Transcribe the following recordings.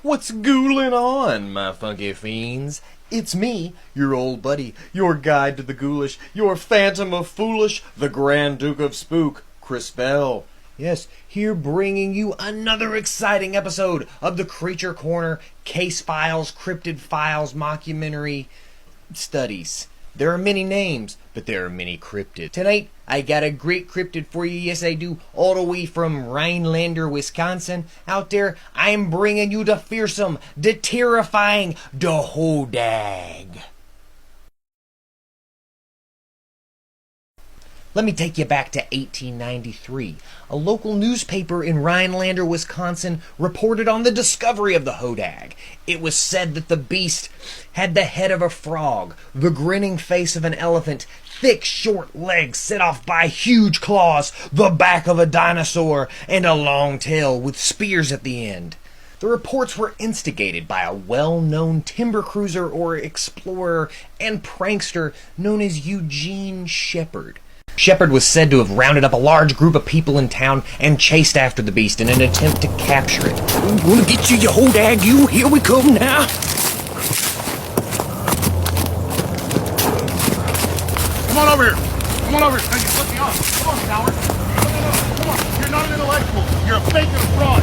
What's goolin' on, my funky fiends? It's me, your old buddy, your guide to the ghoulish, your phantom of foolish, the Grand Duke of Spook, Chris Bell. Yes, here bringing you another exciting episode of the Kreature Korner Case Files, Cryptid Files mockumentary studies. There are many names, but there are many cryptids. Tonight, I got a great cryptid for you, yes I do, all the way from Rhinelander, Wisconsin. Out there, I am bringing you the fearsome, the terrifying, the Hodag. Let me take you back to 1893. A local newspaper in Rhinelander, Wisconsin reported on the discovery of the Hodag. It was said that the beast had the head of a frog, the grinning face of an elephant, thick, short legs set off by huge claws, the back of a dinosaur, and a long tail with spears at the end. The reports were instigated by a well-known timber cruiser or explorer and prankster known as Eugene Shepard. Shepard was said to have rounded up a large group of people in town and chased after the beast in an attempt to capture it. I'm gonna get you, you Hodag, you. Here we come now. Come on over here. Come on over here. Hey, you flip me off. Come on, coward. No. Come on. You're not an intellectual. You're a fake and a fraud.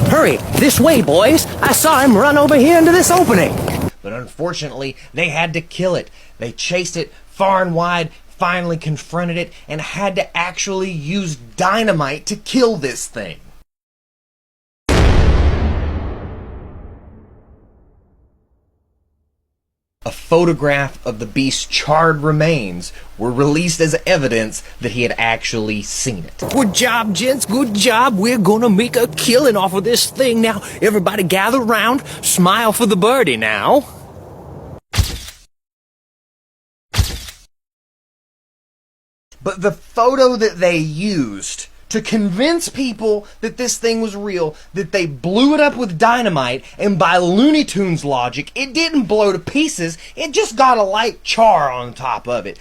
Hurry, this way, boys. I saw him run over here into this opening. But unfortunately, they had to kill it. They chased it far and wide, finally confronted it, and had to actually use dynamite to kill this thing. A photograph of the beast's charred remains were released as evidence that he had actually seen it. Good job, gents. Good job. We're gonna make a killing off of this thing now. Everybody gather round. Smile for the birdie now. But the photo that they used to convince people that this thing was real, that they blew it up with dynamite, and by Looney Tunes logic, it didn't blow to pieces, it just got a light char on top of it.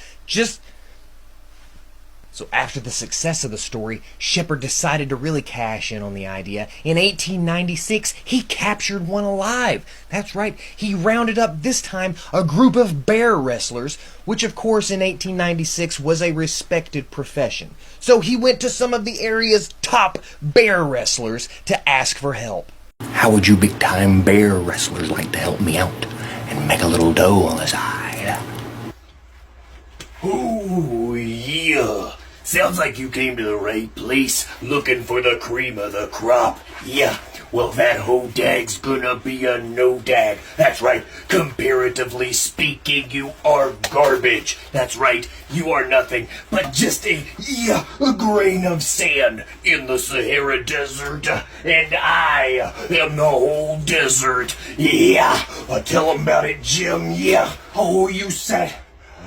So after the success of the story, Shepard decided to really cash in on the idea. In 1896, he captured one alive. That's right, he rounded up this time a group of bear wrestlers, which of course in 1896 was a respected profession. So he went to some of the area's top bear wrestlers to ask for help. How would you big-time bear wrestlers like to help me out and make a little dough on the side? Oh, yeah. Sounds like you came to the right place, looking for the cream of the crop. Yeah, well that Hodag's gonna be a no-dag. That's right, comparatively speaking, you are garbage. That's right, you are nothing but just a grain of sand in the Sahara Desert. And I am the whole desert. Yeah, tell 'em about it, Jim, yeah. Oh, you said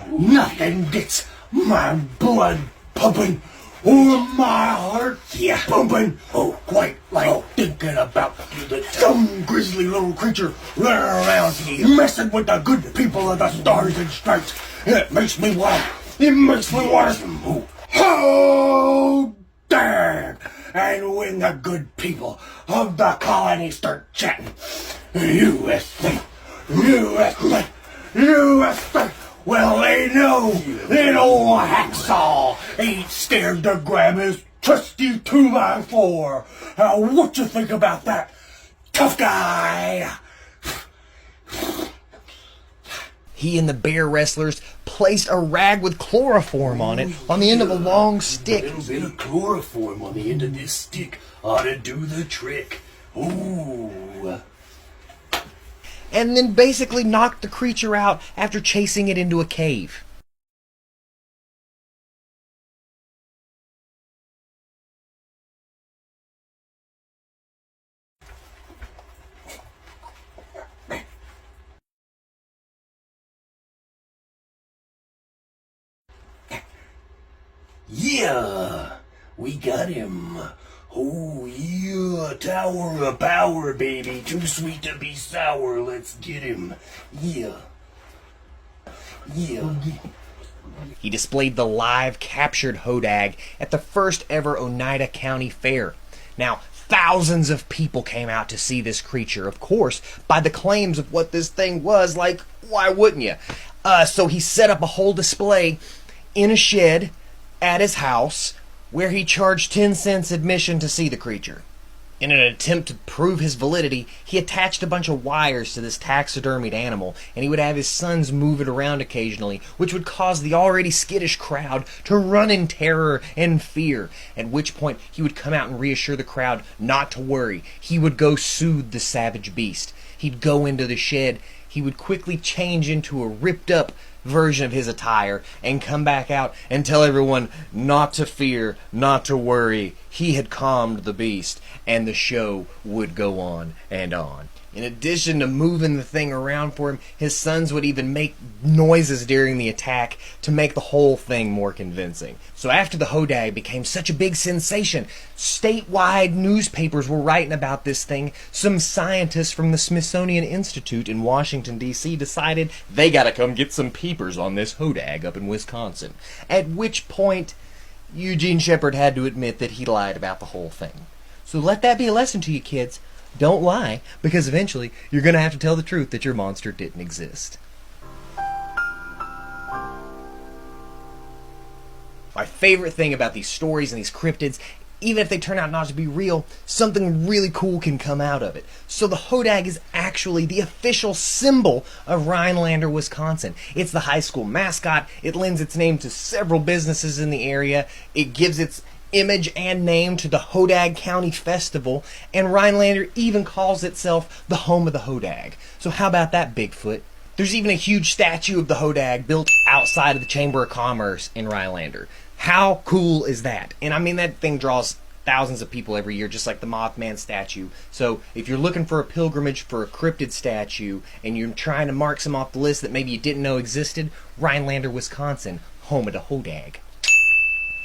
nothing gets my blood pumping, or my heart pumping. Oh, quite like thinking about the dumb, grisly little creature running around here, messing with the good people of the Stars and Stripes. It makes me want some oh, dang! And when the good people of the colony start chatting, USA, well, they know that old Hacksaw ain't scared to grab his trusty 2x4. What you think about that, tough guy? He and the bear wrestlers placed a rag with chloroform on it on the end of a long stick. A little bit of chloroform on the end of this stick ought to do the trick. Ooh. And then basically knocked the creature out after chasing it into a cave. Yeah, we got him. Oh, yeah, tower of power, baby. Too sweet to be sour. Let's get him. Yeah. He displayed the live captured Hodag at the first ever Oneida County Fair. Now, Thousands of people came out to see this creature. Of course, by the claims of what this thing was, like, why wouldn't you? So he set up a whole display in a shed at his house where he charged 10 cents admission to see the creature. In an attempt to prove his validity, he attached a bunch of wires to this taxidermied animal, and he would have his sons move it around occasionally, which would cause the already skittish crowd to run in terror and fear, at which point he would come out and reassure the crowd not to worry. He would go soothe the savage beast. He'd go into the shed. He would quickly change into a ripped-up version of his attire and come back out and tell everyone not to fear, not to worry. He had calmed the beast, and the show would go on and on. In addition to moving the thing around for him, his sons would even make noises during the attack to make the whole thing more convincing. So after the Hodag became such a big sensation, statewide newspapers were writing about this thing. Some scientists from the Smithsonian Institute in Washington, D.C. decided they gotta come get some peepers on this Hodag up in Wisconsin. At which point, Eugene Shepard had to admit that he lied about the whole thing. So let that be a lesson to you kids. Don't lie, because eventually you're going to have to tell the truth that your monster didn't exist. My favorite thing about these stories and these cryptids, even if they turn out not to be real, something really cool can come out of it. So the Hodag is actually the official symbol of Rhinelander, Wisconsin. It's the high school mascot. It lends its name to several businesses in the area. It gives its image and name to the Hodag County Festival, and Rhinelander even calls itself the home of the Hodag. So how about that, Bigfoot? There's even a huge statue of the Hodag built outside of the Chamber of Commerce in Rhinelander. How cool is that? And I mean, that thing draws thousands of people every year, just like the Mothman statue. So if you're looking for a pilgrimage for a cryptid statue and you're trying to mark some off the list that maybe you didn't know existed, Rhinelander, Wisconsin, home of the Hodag.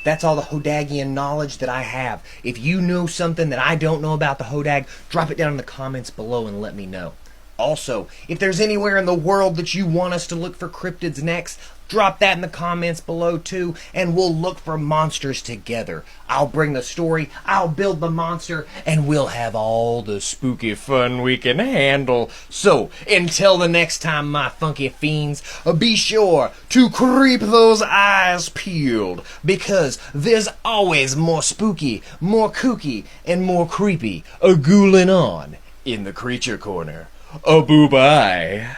That's all the Hodagian knowledge that I have. If you know something that I don't know about the Hodag, drop it down in the comments below and let me know. Also, if there's anywhere in the world that you want us to look for cryptids next, drop that in the comments below too, and we'll look for monsters together. I'll bring the story, I'll build the monster, and we'll have all the spooky fun we can handle. So, until the next time, my funky fiends, be sure to keep those eyes peeled, because there's always more spooky, more kooky, and more creepy a-ghouling on in the Creature Corner. A boo-bye.